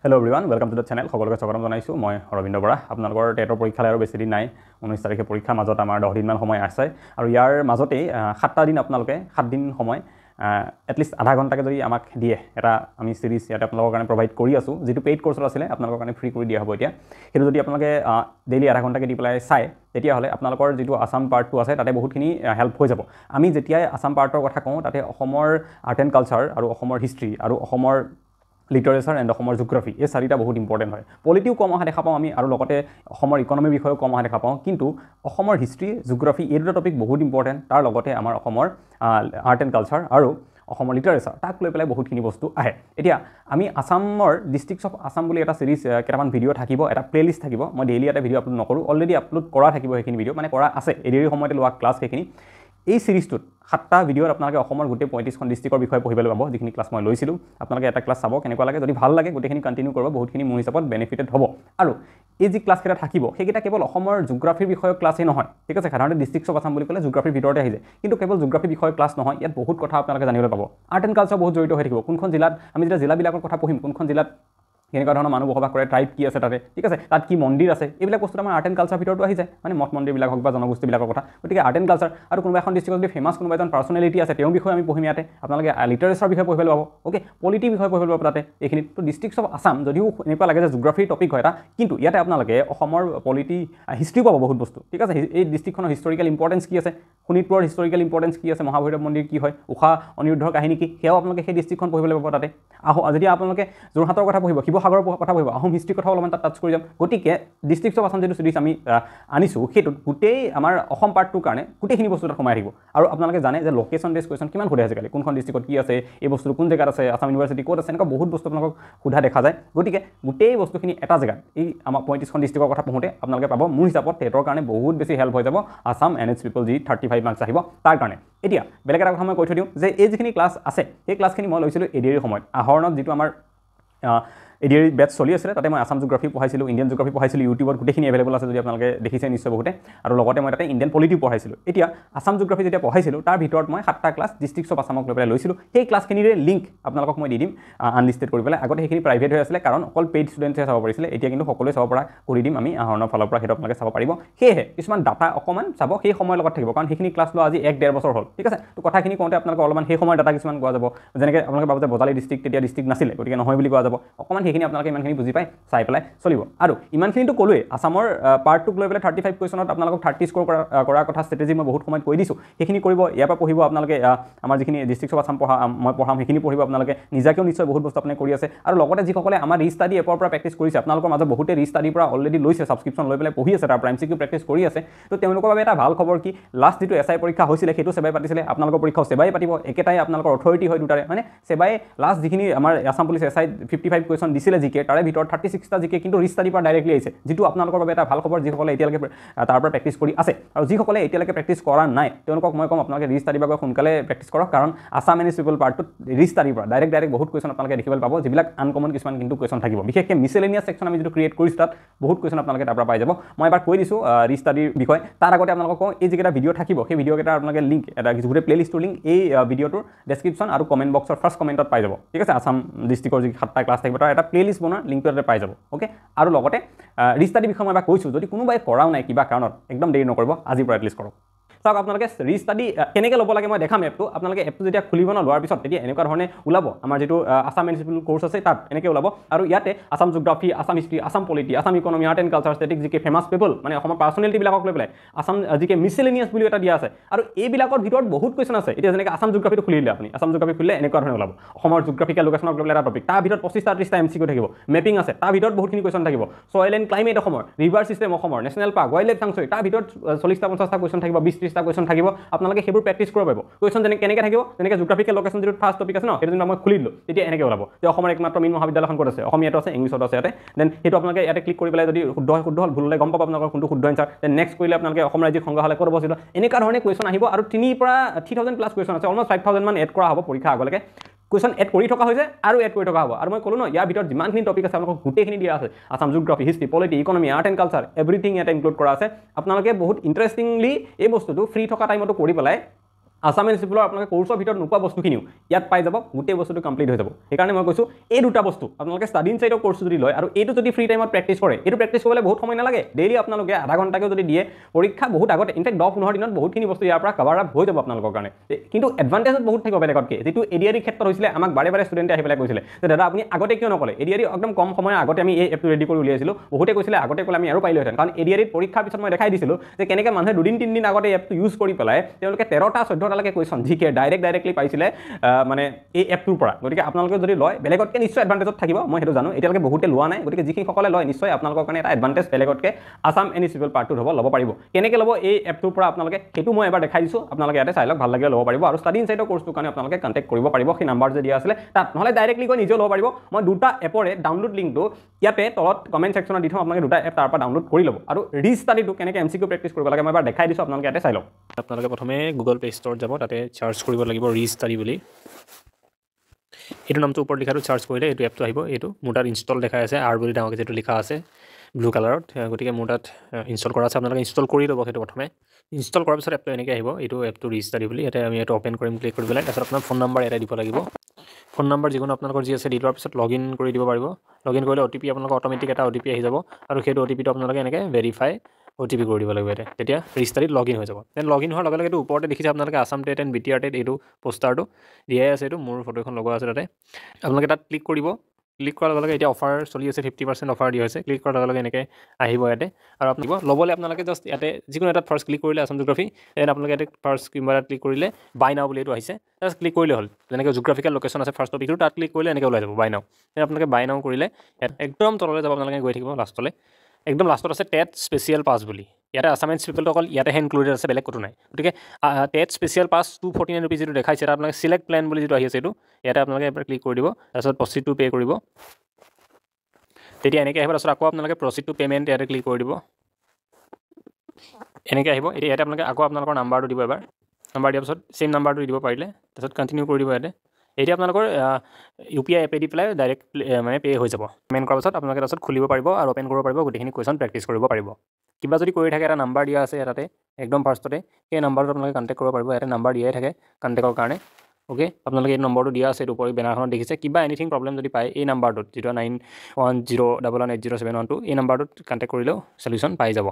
Hello everyone, welcome to the channel. সকলোকে স্বাগতম জনাইছো মই অৰবিন্দ বৰা। আপোনালোকৰ টেটৰ পৰীক্ষালৈ আৰু বেছি দিন নাই। 19 তাৰিখে পৰীক্ষা মাজত আমাৰ 10 দিন মান সময় আছে আৰু ইয়াৰ মাজতে 7টা দিন আপোনালোকে 7 দিন সময় এটলিষ্ট আধা ঘণ্টাকে যদি আমাক দিয়ে এটা আমি সিৰিজ ইয়াতে আপোনালোকৰ কাৰণে প্ৰভাইড কৰি আছো যেটো পেইড কোৰ্ছ আছিল আপোনালোকৰ কাৰণে ফ্ৰী কৰি দিয়া হ'ব এতিয়া হেতু যদি আপোনালোকে ডেইলি আধা ঘণ্টাকে দি পেলাই চাই তেতিয়া হলে আপোনালোকৰ যেটো আসাম পাৰ্ট 2 আছে তাতে বহুতখিনি হেল্প হৈ যাব আমি যেতিয়া আসাম পাৰ্টৰ কথা কওঁ তাতে অসমৰ আৰ্ট এণ্ড কালচাৰ আৰু অসমৰ হিষ্ট্ৰী আৰু অসমৰ লিটাৰেচাৰ এণ্ড অসমৰ জিঅ'গ্ৰাফি এই চাৰিটা বহুত ইম্পৰ্টেণ্ট হয় পলিটিও কম অহা দেখা পাওঁ আমি আৰু লগতে অসমৰ ইকনমি বিষয়েও কম অহা দেখা পাওঁ কিন্তু অসমৰ হিষ্ট্ৰী জিঅ'গ্ৰাফি এই দুটা টপিক বহুত ইম্পৰ্টেণ্ট তাৰ লগতে আমাৰ অসমৰ আৰ্ট এণ্ড কালচাৰ আৰু অসমৰ লিটাৰেচাৰ তাক লৈ পেলাই বহুতখিনি বস্তু আহে এতিয়া আমি আসামৰ ডিষ্ট্ৰিক্টছ অফ আসাম বুলি এটা সিৰিজ কেটামান ভিডিঅ' থাকিব এটা প্লেলিষ্ট থাকিব মই ডেইলি এটা ভিডিঅ' আপলোড নকৰোঁ অলৰেডি আপলোড কৰা থাকিব সেইখিনি ভিডিঅ' মানে কৰা আছে এদিৰি সময়তে লোৱা ক্লাছ সেইখিনি এই সিৰিজটোত 7টা ভিডিঅ'ত আপোনালোকে অসমৰ গোটেই 35খন ডিষ্ট্ৰিক্টৰ বিষয়ে পঢ়িবলৈ পাব যিখিনি ক্লাছ মই লৈছিলোঁ আপোনালোকে এটা ক্লাছ চাব কেনেকুৱা লাগে যদি ভাল লাগে গোটেইখিনি কন্টিনিউ কৰিব বহুতখিনি মোৰ হিচাপত বেনিফিটেড হ'ব আৰু এই যি ক্লাছ কেইটা থাকিব সেইকেইটা কেৱল অসমৰ জিঅ'গ্ৰাফিৰ বিষয়ৰ ক্লাছেই নহয় ঠিক আছে সাধাৰণতে ডিষ্ট্ৰিক্টছ অফ আসাম বুলি ক'লে জিঅ'গ্ৰাফিৰ ভিতৰতে আহি যায় কিন্তু কেৱল জিঅ'গ্ৰাফি বিষয়ৰ ক্লাছ নহয় ইয়াত বহুত কথা আপোনালোকে জানিবলৈ পাব আৰ্ট এণ্ড কালচাৰ বহুত জড়িত হৈ থাকিব কোনখন জিলাত আমি যেতিয়া জিলাবিলাকৰ কথা পঢ়িম কোনখন জিলাত কেনেকুৱা ধৰণৰ মানুহ বসবাস কৰে ট্ৰাইব কি আছে তাতে ঠিক আছে তাত কি মন্দিৰ আছে এইবিলাক বস্তু আমাৰ আৰ্ট এণ্ড কালচাৰ ভিতৰতো আহি যায় মানে মঠ মন্দিৰবিলাক হওক বা জনগোষ্ঠীবিলাকৰ কথা গতিকে আৰ্ট এণ্ড কালচাৰ আৰু কোনোবা এখন ডিষ্ট্ৰিক্টত যদি ফেমাছ কোনোবা এজন পাৰ্চনেলিটি আছে তেওঁৰ বিষয়ে আমি পঢ়িম ইয়াতে আপোনালোকে লিটাৰেচাৰ বিষয়ে পঢ়িবলৈ পাব অ'কে পলিটি বিষয়ে পঢ়িবলৈ পাব তাতে এইখিনি তো ডিষ্ট্ৰিক্টছ অফ আসাম যদিও এনেকুৱা লাগে যে জিঅ'গ্ৰাফিৰ টপিক হয় এটা কিন্তু ইয়াতে আপোনালোকে অসমৰ পলিটি হিষ্ট্ৰীও পাব বহুত বস্তু ঠিক আছে এই ডিষ্ট্ৰিক্টখনৰ হিষ্টৰিকেল ইম্পৰ্টেঞ্চ কি আছে শোণিতপুৰৰ হিষ্টৰিকেল ইম্পৰ্টেঞ্চ কি আছে মহাভৈৰৱ মন্দিৰ কি হয় উষা অনিৰুদ্ধৰ কাহিনী কি সেয়াও আপোনালোকে সেই ডিষ্ট্ৰিক্টখন পঢ়িবলৈ পাব তাতে যদি আপোনালোকে যোৰহাটৰ কথা পঢ়িব শিৱসাগৰৰ কথা পঢ়িব আহোম হিষ্ট্ৰী কথা অলপমান তাত টাচ কৰি যাম গতিকে ডিষ্ট্ৰিক্টছ অফ আসাম যিটো সিৰিজ আমি আনিছোঁ সেইটোত গোটেই আমাৰ অসম পাৰ্টটোৰ কাৰণে গোটেইখিনি বস্তু তাত সোমাই থাকিব আৰু আপোনালোকে জানে যে লোকেশ্যন বেছ কুৱেশ্যন কিমান সোধে আজিকালি কোনখন ডিষ্ট্ৰিক্টত কি আছে এই বস্তুটো কোন জেগাত আছে আসাম ইউনিভাৰ্চিটি ক'ত আছে এনেকুৱা বহুত বস্তু আপোনালোকক সোধা দেখা যায় গতিকে গোটেই বস্তুখিনি এটা জেগাত এই আমাৰ 35খন ডিষ্ট্ৰিক্টৰ কথা পঢ়োঁতে আপোনালোকে পাব মোৰ হিচাপত টেটৰ কাৰণে বহুত বেছি হেল্প হৈ যাব আসাম NH পিপল যি 35 মাৰ্কছ আহিব তাৰ কাৰণে এতিয়া বেলেগ এটা কথা মই কৈ থৈ দিওঁ যে এই যিখিনি ক্লাছ আছে সেই ক্লাছখিনি মই লৈছিলোঁ এডিআৰিৰ সময়ত আহৰণত যিটো আমাৰ এডিআৰি বেটছ চলি আছিলে তাতে মই আসাম জিঅ'গ্ৰাফি পঢ়াইছিলোঁ ইণ্ডিয়ান জিঅ'গ্ৰাফি পঢ়াইছিলোঁ ইউটিউবত গোটেইখিনি এভেইলেবল আছে যদি আপোনালোকে দেখিছে নিশ্চয় বহুতে আৰু লগতে মই তাতে ইণ্ডিয়ান পলিটি পঢ়াইছিলোঁ এতিয়া আসাম জিঅ'গ্ৰাফি যেতিয়া পঢ়াইছিলোঁ তাৰ ভিতৰত মই 7টা ক্লাছ ডিষ্ট্ৰিক্টছ অফ আসামক লৈ পেলাই লৈছিলোঁ সেই ক্লাছখিনিৰে লিংক আপোনালোকক মই দি দিম আনলিষ্টেড কৰি পেলাই আগতে সেইখিনি প্ৰাইভেট হৈ আছিলে কাৰণ অকল পেইড ষ্টুডেণ্টছে চাব পাৰিছিলে এতিয়া কিন্তু সকলোৱে চাব পৰা কৰি দিম আমি আহৰণৰ ফালৰ পৰা সেইটো আপোনালোকে চাব পাৰিব সেয়েহে কিছুমান ডাটা অকণমান চাব সেই সময়ৰ লগত থাকিব কাৰণ সেইখিনি ক্লাছ লোৱা আজি 1-1.5 বছৰ হ'ল ঠিক আছে তো কথাখিনি কওঁতে আপোনালোকে অলপমান সেই সময়ৰ ডাটা কিছুমান কোৱা যাব যেনেকৈ আপোনালোকে ভাবে যে বজালী ডিষ্ট্ৰিক্ট তেতিয়া ডিষ্ট্ৰিক্ট নাছিলে গতিকে নহয় বুলি কোৱা যাব অকণমান সেইখিনি আপোনালোকে ইমানখিনি বুজি পাই চাই পেলাই চলিব আৰু ইমানখিনিতো ক'লোৱে আসামৰ পাৰ্টটোক লৈ পেলাই 35 কুৱেশ্যনত আপোনালোকক 30 স্ক'ৰ কৰাৰ কথা ষ্ট্ৰেটেজি মই বহুত সময়ত কৈ দিছোঁ সেইখিনি কৰিব ইয়াৰ পৰা পঢ়িব আপোনালোকে আমাৰ যিখিনি ডিষ্ট্ৰিক্টছ অফ আসাম মই পঢ়াম সেইখিনি পঢ়িব আপোনালোকে নিজাকেও নিশ্চয় বহুত বস্তু আপুনি কৰি আছে আৰু লগতে যিসকলে আমাৰ ৰিষ্টাডি এপৰ পৰা প্ৰেক্টিছ কৰিছে আপোনালোকৰ মাজত বহুতে ৰিষ্টাডিৰ পৰা অলৰেডি লৈছে ছাবস্ক্ৰিপশ্যন লৈ পেলাই পঢ়ি আছে তাৰ পৰা MCQ প্ৰেক্টিছ কৰি আছে তো তেওঁলোকৰ বাবে এটা ভাল খবৰ কি লাষ্ট যিটো SI পৰীক্ষা হৈছিলে সেইটো সেবাই পাতিছিলে আপোনালোকৰ পৰীক্ষাও সেবাই পাতিব একেটাই আপোনালোকৰ অথৰিটি হয় দুটাৰে মানে সেবাই লাষ্ট যিখিনি আমাৰ আসাম পুলিচ SI 55 কুৱেশ্যন দিছিলে জিকে তাৰে ভিতৰত 36টা জিকে কিন্তু ৰিষ্টাডিৰ পৰা ডাইৰেক্টলি আহিছে যিটো আপোনালোকৰ বাবে এটা ভাল খবৰ যিসকলে এতিয়ালৈকে তাৰ পৰা প্ৰেক্টিছ কৰি আছে আৰু যিসকলে এতিয়ালৈকে প্ৰেক্টিছ কৰা নাই তেওঁলোকক মই ক'ম আপোনালোকে ৰিষ্টাডিৰ বাবে সোনকালে প্ৰেক্টিছ কৰক কাৰণ আসাম NH পিপল পাৰ্টটোত ৰিষ্টাডিৰ পৰা ডাইৰেক্ট বহুত কুৱেশ্যন আপোনালোকে দেখিবলৈ পাব যিবিলাক আনকমন কিছুমান কিন্তু কুৱেশ্যন থাকিব বিশেষকৈ মিছেলেনিয়াছ ছেকশ্যন আমি যিটো ক্ৰিয়েট কৰিছোঁ তাত বহুত কুৱেশ্যন আপোনালোকে তাৰ পৰা পাই যাব মই এবাৰ কৈ দিছোঁ ৰিষ্টাডিৰ বিষয়ে তাৰ আগতে আপোনালোকক কওঁ এই যিকেইটা ভিডিঅ' থাকিব সেই ভিডিঅ'কেইটা আপোনালোকে লিংক এটা গোটেই প্লেলিষ্টৰ লিংক এই ভিডিঅ'টোৰ ডেছক্ৰিপশ্যন আৰু কমেণ্ট বক্সৰ ফাৰ্ষ্ট কমেণ্টত পাই যাব ঠিক আছে আসাম ডিষ্ট্ৰিক্টৰ যি 7টা ক্লাছ থাকিব তাৰ এটা প্লেলিষ্ট বনোৱা লিংকটো তাতে পাই যাব অ'কে আৰু লগতে ৰিষ্টাডি বিষয়ে মই এবাৰ কৈছোঁ যদি কোনোবাই কৰাও নাই কিবা কাৰণত একদম দেৰি নকৰিব আজিৰ পৰা এটলিষ্ট কৰক চাওক আপোনালোকে ৰিষ্টাডি কেনেকৈ ল'ব লাগে মই দেখাম এপটো আপোনালোকে এপটো যেতিয়া খুলিব ন লোৱাৰ পিছত তেতিয়া এনেকুৱা ধৰণে ওলাব আমাৰ যিটো আসাম NH পিপল কোৰ্ছ আছে তাত এনেকৈ ওলাব আৰু ইয়াতে Assam geography Assam history Assam polity Assam economy art and culture static জিকে ফেমাছ পিপল মানে অসমৰ পাৰ্চনেলিটিবিলাকক লৈ পেলাই আসাম জিকে মিছেলেনিয়াছ বুলি এটা দিয়া আছে আৰু এইবিলাকৰ ভিতৰত বহুত কুৱেশ্যন আছে এতিয়া যেনেকৈ আসাম জিঅ'গ্ৰাফিটো খুলিলে আপুনি আসাম জিঅ'গ্ৰাফি খুলিলে এনেকুৱা ধৰণে ওলাব অসমৰ জিঅ'গ্ৰাফিকেল লোকেশ্যনক লৈ পেলাই এটা টপিক তাৰ ভিতৰত 25টা-30টা MCQ থাকিব মেপিং আছে তাৰ ভিতৰত বহুতখিনি কুৱেশ্যন থাকিব ছয়েল এণ্ড ক্লাইমেট অসমৰ ৰিভাৰ ছিষ্টেম অসমৰ national park wild life century তাৰ ভিতৰত 40টা-50টা কুৱেশ্যন থাকিব 20-30টা কুৱেশ্যন থাকিব আপোনালোকে সেইবোৰ প্ৰেক্টিছ কৰিব পাৰিব কুৱেশ্যন কেনেকৈ থাকিব যেনেকৈ জিঅ'গ্ৰাফিকেল লোকেশ্যন যিটো ফাৰ্ষ্ট টপিক আছে ন সেইটো যদি মই খুলি দিলোঁ তেতিয়া এনেকৈ ওলাব যে অসমৰ একমাত্ৰ মীন মহাবিদ্যালয়খন ক'ত আছে অসমীয়াটো আছে ইংলিছতো আছে ইয়াতে দেন সেইটো আপোনালোকে ইয়াতে ক্লিক কৰি পেলাই যদি শুদ্ধ হ'ল ভুল হ'লে গম পাব আপোনালোকৰ কোনটো শুদ্ধ এনচাৰ দেন নেক্সট কৰিলে আপোনালোকে অসম ৰাজ্যিক সংগ্ৰহালয় ক'ত অৱস্থিত এনেকুৱা ধৰণে কুৱেশ্যন আহিব আৰু 3,000 পৰা 3,000 প্লাছ কুৱেশ্যন আছে অলমষ্ট 5,000 মান এড কৰা হ'ব পৰীক্ষা আগলৈকে কুৱেশ্যন এড কৰি থকা হৈছে আৰু এড কৰি থকা হ'ব আৰু মই ক'লো ন ইয়াৰ ভিতৰত যিমানখিনি টপিক আছে আপোনালোকক গোটেইখিনি দিয়া আছে Assam geography history polity economy art and culture everything ইয়াতে ইনক্লুড কৰা আছে আপোনালোকে বহুত ইণ্টাৰেষ্টিংলি এই বস্তুটো ফ্ৰী থকা টাইমতো কৰি পেলাই আছাম এনচিপিলৰ আপোনালোকে কোৰ্চৰ ভিতৰত নোপোৱা বস্তুখিনিও ইয়াত পাই যাব, গোটেই বস্তুটো কমপ্লিট হৈ যাব। সেইকাৰণে মই কৈছোঁ এই দুটা বস্তু আপোনালোকে ষ্টাডি ইনচাইডৰ কোৰ্চ যদি লয় আৰু এইটো যদি ফ্ৰী টাইমত প্ৰেক্টিছ কৰে, এইটো প্ৰেক্টিছ কৰিবলৈ বহুত সময় নালাগে, ডেইলি আপোনালোকে আধা ঘণ্টাকৈ যদি দিয়ে, পৰীক্ষা বহুত আগতে ইনফেক্ট 10-15 দিনত বহুতখিনি বস্তু ইয়াৰ পৰা কভাৰ আপ হৈ যাব আপোনালোকৰ কাৰণে। কিন্তু এডভান্টেজত বহুত থাকিব বেলেগতকৈ, যিটো এডিআৰিৰ ক্ষেত্ৰত হৈছিলে, আমাক বাৰে বাৰে ষ্টুডেণ্টে আহি পেলাই কৈছিলে যে দাদা আপুনি আগতে কিয় নক'লে, এডিআৰি একদম কম সময়ৰ আগতে আমি এই এপটো ৰেডি কৰি উলিয়াইছিলোঁ, বহুতে কৈছিলে আগতে ক'লে আমি আৰু পাৰিলোহেঁতেন, কাৰণ এডিআৰিত পৰীক্ষাৰ পিছত মই দেখাই দিছিলোঁ যে কেনেকৈ মানুহে 2-3 দিন আগতে এই এপটো ইউজ কৰি পেলাই তেওঁলোকে 13টা-14টালৈকে কুৱেশ্যন জিকে ডাইৰেক্টলি পাইছিলে মানে এই এপটোৰ পৰা। গতিকে আপোনালোকে যদি লয় বেলেগতকৈ নিশ্চয় এডভান্টেজত থাকিব, মই সেইটো জানো, এতিয়ালৈকে বহুতে লোৱা নাই, গতিকে যিখিনিসকলে লয় নিশ্চয় আপোনালোকৰ কাৰণে এটা এডভান্টেজ বেলেগতকৈ আছাম এনচিপিএল পাৰ্ট 2 ল'ব পাৰিব। কেনেকৈ ল'ব এই এপটোৰ পৰা আপোনালোকে, সেইটো মই এবাৰ দেখাই দিছোঁ, আপোনালোকে ইয়াতে চাই লওক, ভাল লাগিলে ল'ব পাৰিব। আৰু ষ্টাডি ইনচাইডৰ কোৰ্চটোৰ কাৰণে আপোনালোকে কণ্টেক্ট কৰিব পাৰিব, সেই নাম্বাৰ যে দিয়া আছিলে তাত, নহ'লে ডাইৰেক্টলি গৈ নিজেও ল'ব পাৰিব। মই দুটা এপৰে ডাউনলোড লিংকটো ইয়াতে তলত কমেণ্ট ছেকশ্যনত দি থওঁ, আপোনালোকে দুটা এপ তাৰ পৰা ডাউনলোড কৰি ল'ব। আৰু ৰিষ্টাডিটো কেনেকৈ এমচিকিউ প্ৰেক্টিছ কৰিব লাগে মই এবাৰ দেখাই দিছোঁ, আপোনালোকে ইয়াতে চাই লওক। আপোনালোকে প্ৰথমে গুগল প্লে ষ্ট'ৰত যাব, তাতে চাৰ্চ কৰিব লাগিব ৰিষ্টাডি বুলি। এইটো নামটো ওপৰত লিখাটো চাৰ্চ কৰিলে এইটো এপটো আহিব। এইটো মোৰ তাত ইনষ্টল দেখাই আছে, আৰ বুলি ডাঙৰকৈ যিটো লিখা আছে ব্লু কালাৰত, গতিকে মোৰ তাত ইনষ্টল কৰা আছে। আপোনালোকে ইনষ্টল কৰি ল'ব সেইটো প্ৰথমে। ইনষ্টল কৰাৰ পিছত এপটো এনেকৈ আহিব, এইটো এপটো ৰিষ্টাডি বুলি। ইয়াতে আমি এইটো অ'পেন কৰিম, ক্লিক কৰি পেলাই তাৰপিছত আপোনাৰ ফোন নম্বৰ ইয়াতে দিব লাগিব। ফোন নম্বৰ যিকোনো আপোনালোকৰ যি আছে দি লোৱাৰ পিছত লগ ইন কৰি দিব পাৰিব। লগ ইন কৰিলে অ'টিপি আপোনালোকৰ অট'মেটিক এটা অ'টিপি আহি যাব, আৰু সেইটো অ'টিপিটো আপোনালোকে এনেকৈ ভেৰিফাই অ'টিপি কৰি দিব লাগিব ইয়াতে, তেতিয়া ৰিষ্টাডিত লগ ইন হৈ যাব। দেন লগ ইন হোৱাৰ লগে লগে এইটো ওপৰতে দেখিছে আপোনালোকে Assam TET and BTR TET এইটো পোষ্টাৰটো দিয়াই আছে, এইটো মোৰ ফটো এখন লগোৱা আছে তাতে। আপোনালোকে তাত ক্লিক কৰিব, ক্লিক কৰাৰ লগে লগে এতিয়া অফাৰ চলি আছে, 50% অফাৰ দিয়া হৈছে। ক্লিক কৰাৰ লগে লগে এনেকৈ আহিব ইয়াতে, আৰু আপুনি ল'বলৈ আপোনালোকে জাষ্ট ইয়াতে যিকোনো এটাত ফাৰ্ষ্ট ক্লিক কৰিলে আছাম জিঅ'গ্ৰাফী, দেন আপোনালোকে ইয়াতে ফাৰ্ষ্ট কিবা এটা ক্লিক কৰিলে বাই নাও বুলি এইটো আহিছে, জাষ্ট ক্লিক কৰিলে হ'ল। যেনেকৈ জিঅ'গ্ৰাফিকেল লোকেশ্যন আছে ফাৰ্ষ্ট টপিকটো, তাত ক্লিক কৰিলে এনেকৈ ওলাই যাব বাই নাও। দেন আপোনালোকে বাই নাও কৰিলে ইয়াত একদম তললৈ যাব, আপোনালোকে গৈ থাকিব লাষ্টলৈ, একদম লাষ্টত আছে টেট স্পেচিয়েল পাছ বুলি। ইয়াতে আছাম এনচিপিএলটো অকল ইয়াতেহে ইনক্লুডেড আছে, বেলেগ ক'তো নাই। গতিকে টেট স্পেচিয়েল পাছ 249 ৰুপিজ যিটো দেখাইছে, তাত আপোনালোকে চিলেক্ট প্লেন বুলি যিটো আহি আছে এইটো, ইয়াতে আপোনালোকে এবাৰ ক্লিক কৰি দিব, তাৰপিছত প্ৰচিড টু পে' কৰিব। তেতিয়া এনেকৈ আহিব, তাৰপিছত আকৌ আপোনালোকে প্ৰচিড টু পে'মেণ্ট ইয়াতে ক্লিক কৰি দিব, এনেকৈ আহিব। এতিয়া ইয়াতে আপোনালোকে আকৌ আপোনালোকৰ নাম্বাৰটো দিব, এবাৰ নাম্বাৰ দিয়াৰ পিছত ছেইম নাম্বাৰটো দিব পাৰিলে, তাৰপিছত কণ্টিনিউ কৰি দিব ইয়াতে। এতিয়া আপোনালোকৰ UPI এপে দি পেলাই ডাইৰেক্ট মানে পে' হৈ যাব। পে'মেণ্ট কৰাৰ পাছত আপোনালোকে তাৰপিছত খুলিব পাৰিব আৰু অ'পেন কৰিব পাৰিব, গোটেইখিনি কুৱেশ্যন প্ৰেক্টিছ কৰিব পাৰিব। কিবা যদি কৰি থাকে, এটা নাম্বাৰ দিয়া আছে তাতে একদম ফাৰ্ষ্টতে, সেই নাম্বাৰটো আপোনালোকে কণ্টেক্ট কৰিব পাৰিব, ইয়াতে নাম্বাৰ দিয়াই থাকে কণ্টেক্টৰ কাৰণে। অ'কে, আপোনালোকে এই নম্বৰটো দিয়া আছে, এইটো ওপৰত বেনাৰখনত দেখিছে। কিবা এনিথিং প্ৰব্লেম যদি পায় এই নাম্বাৰটোত, যিটো 9101180712, এই নাম্বাৰটোত কণ্টেক্ট কৰিলেও চলিউশ্যন পাই যাব।